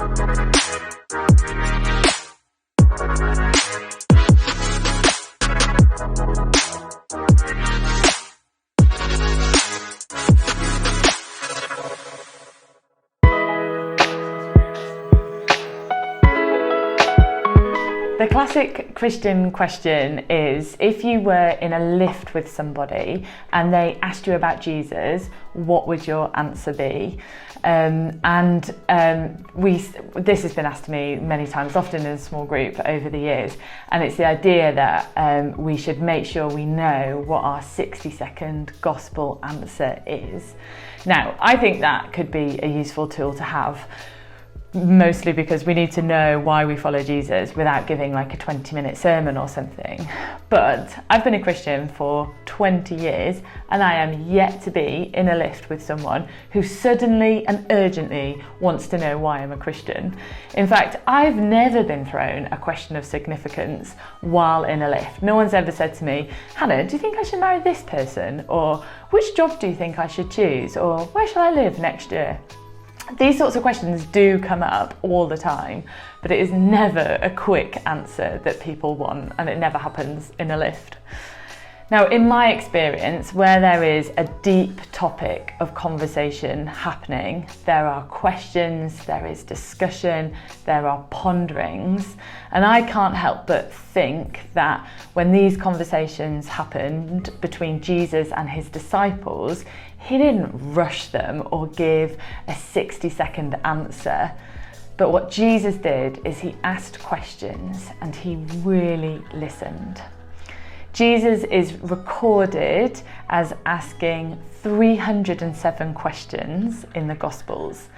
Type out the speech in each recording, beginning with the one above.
The classic Christian question is, if you were in a lift with somebody and they asked you about Jesus, what would your answer be? This has been asked to me many times, often in a small group over the years, and it's the idea that we should make sure we know what our 60-second gospel answer is. Now, I think that could be a useful tool to have, mostly because we need to know why we follow Jesus without giving like a 20-minute sermon or something. But I've been a Christian for 20 years and I am yet to be in a lift with someone who suddenly and urgently wants to know why I'm a Christian. In fact, I've never been thrown a question of significance while in a lift. No one's ever said to me, "Hannah, do you think I should marry this person?" Or "Which job do you think I should choose?" Or "Where shall I live next year?" These sorts of questions do come up all the time, but it is never a quick answer that people want, and it never happens in a lift. Now, in my experience, where there is a deep topic of conversation happening, there are questions, there is discussion, there are ponderings, and I can't help but think that when these conversations happened between Jesus and his disciples, he didn't rush them or give a 60-second answer. But what Jesus did is he asked questions and he really listened. Jesus is recorded as asking 307 questions in the Gospels.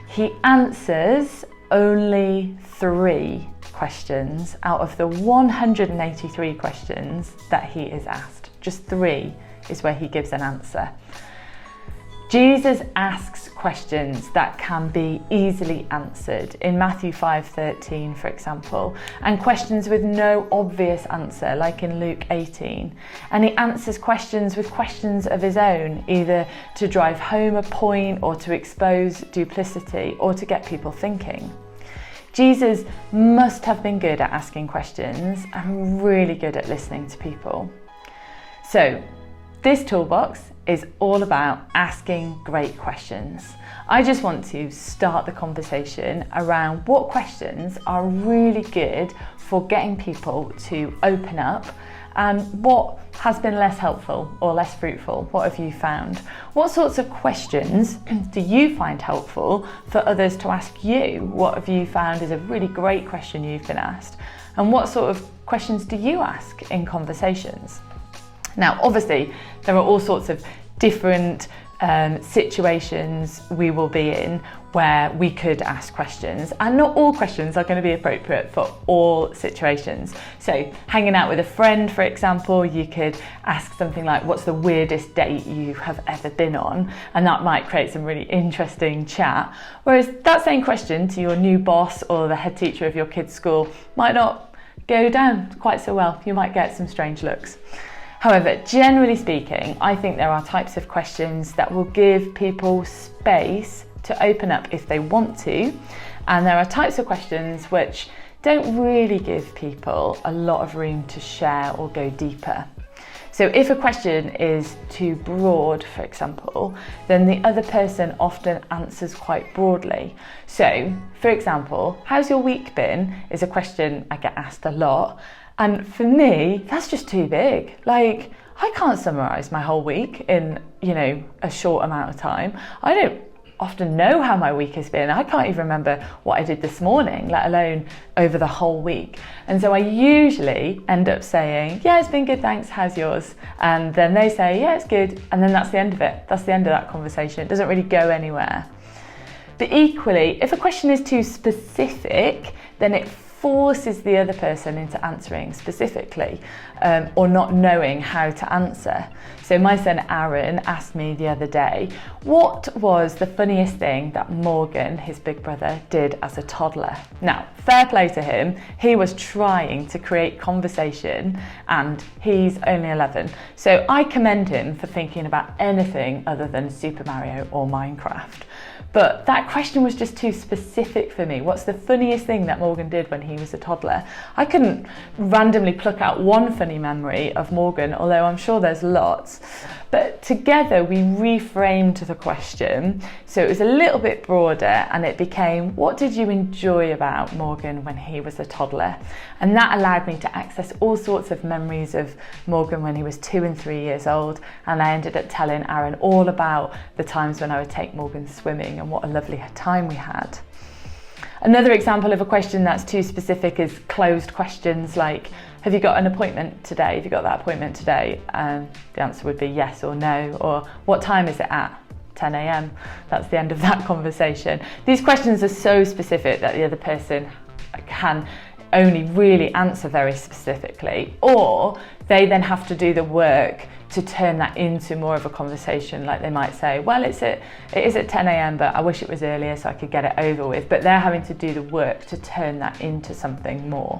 He answers only 3 questions out of the 183 questions that he is asked. Just 3 is where he gives an answer. Jesus asks questions that can be easily answered in Matthew 5:13, for example, and questions with no obvious answer, like in Luke 18. And he answers questions with questions of his own, either to drive home a point or to expose duplicity or to get people thinking. Jesus must have been good at asking questions and really good at listening to people. So, this toolbox is all about asking great questions. I just want to start the conversation around what questions are really good for getting people to open up, and what has been less helpful or less fruitful. What have you found? What sorts of questions do you find helpful for others to ask you? What have you found is a really great question you've been asked? And what sort of questions do you ask in conversations? Now, obviously, there are all sorts of different situations we will be in where we could ask questions, and not all questions are going to be appropriate for all situations. So, hanging out with a friend, for example, you could ask something like, "What's the weirdest date you have ever been on?" And that might create some really interesting chat. Whereas that same question to your new boss or the head teacher of your kid's school might not go down quite so well. You might get some strange looks. However, generally speaking, I think there are types of questions that will give people space to open up if they want to, and there are types of questions which don't really give people a lot of room to share or go deeper. So if a question is too broad, for example, then the other person often answers quite broadly. So, for example, "How's your week been?" is a question I get asked a lot. And for me, that's just too big. Like, I can't summarise my whole week in, a short amount of time. I don't often know how my week has been. I can't even remember what I did this morning, let alone over the whole week. And so I usually end up saying, "Yeah, it's been good, thanks, how's yours?" And then they say, "Yeah, it's good." And then that's the end of it. That's the end of that conversation. It doesn't really go anywhere. But equally, if a question is too specific, then it forces the other person into answering specifically, or not knowing how to answer. So my son Aaron asked me the other day, what was the funniest thing that Morgan, his big brother, did as a toddler? Now, fair play to him, he was trying to create conversation and he's only 11. So I commend him for thinking about anything other than Super Mario or Minecraft. But that question was just too specific for me. What's the funniest thing that Morgan did when he was a toddler? I couldn't randomly pluck out one funny memory of Morgan, although I'm sure there's lots. But together we reframed the question, so it was a little bit broader, and it became, what did you enjoy about Morgan when he was a toddler? And that allowed me to access all sorts of memories of Morgan when he was 2 and 3 years old, and I ended up telling Aaron all about the times when I would take Morgan swimming and what a lovely time we had. Another example of a question that's too specific is closed questions like, have you got an appointment today? Have you got that appointment today? And the answer would be yes or no, or what time is it at? 10 a.m. That's the end of that conversation. These questions are so specific that the other person can only really answer very specifically, or they then have to do the work to turn that into more of a conversation. Like they might say, well, it is at 10 a.m, but I wish it was earlier so I could get it over with. But they're having to do the work to turn that into something more.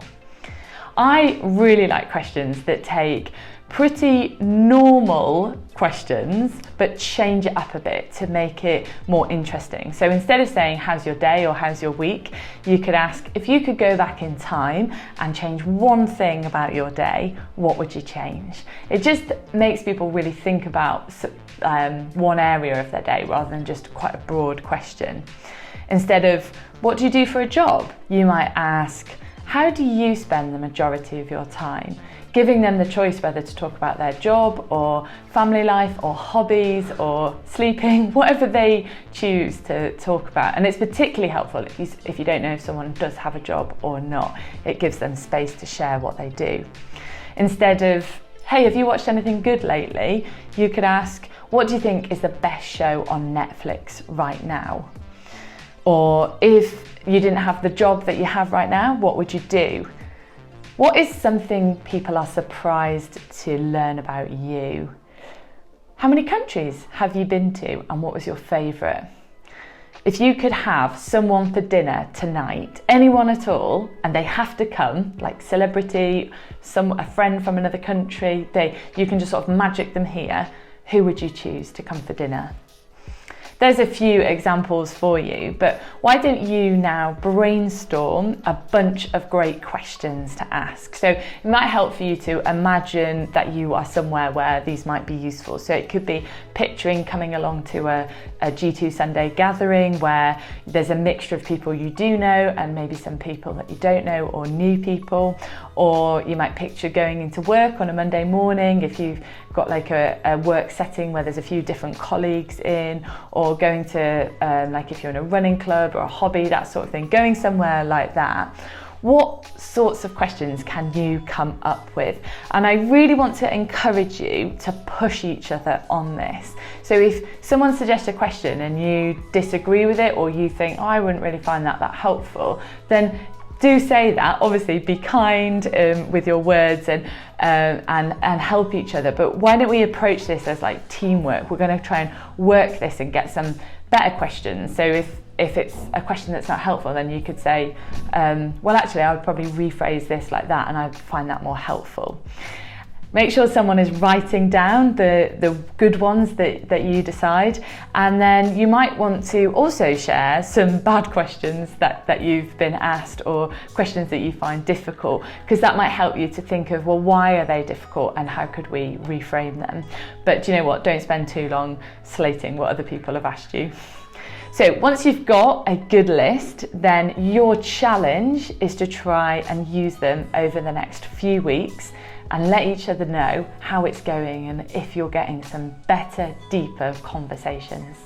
I really like questions that take pretty normal questions but change it up a bit to make it more interesting. So instead of saying how's your day or how's your week, you could ask, if you could go back in time and change one thing about your day, what would you change? It just makes people really think about one area of their day rather than just quite a broad question. Instead of what do you do for a job, you might ask, how do you spend the majority of your time? Giving them the choice whether to talk about their job or family life or hobbies or sleeping, whatever they choose to talk about. And it's particularly helpful if you don't know if someone does have a job or not. It gives them space to share what they do. Instead of, hey, have you watched anything good lately? You could ask, what do you think is the best show on Netflix right now? Or if you didn't have the job that you have right now, what would you do? What is something people are surprised to learn about you? How many countries have you been to and what was your favourite? If you could have someone for dinner tonight, anyone at all, and they have to come, like celebrity, a friend from another country, you can just sort of magic them here, who would you choose to come for dinner? There's a few examples for you, but why don't you now brainstorm a bunch of great questions to ask? So it might help for you to imagine that you are somewhere where these might be useful. So it could be picturing coming along to a G2 Sunday gathering where there's a mixture of people you do know and maybe some people that you don't know or new people. Or you might picture going into work on a Monday morning if you've got like a work setting where there's a few different colleagues in, or going to like if you're in a running club or a hobby, that sort of thing, going somewhere like that. What sorts of questions can you come up with? And I really want to encourage you to push each other on this. So if someone suggests a question and you disagree with it, or you think, oh, I wouldn't really find that helpful, then do say that. Obviously be kind with your words and help each other. But why don't we approach this as like teamwork? We're going to try and work this and get some better questions. So if it's a question that's not helpful, then you could say, well, actually, I would probably rephrase this like that, and I'd find that more helpful. Make sure someone is writing down the good ones that you decide, and then you might want to also share some bad questions that you've been asked, or questions that you find difficult, because that might help you to think of, well, why are they difficult and how could we reframe them? But do you know what? Don't spend too long slating what other people have asked you. So once you've got a good list, then your challenge is to try and use them over the next few weeks and let each other know how it's going and if you're getting some better, deeper conversations.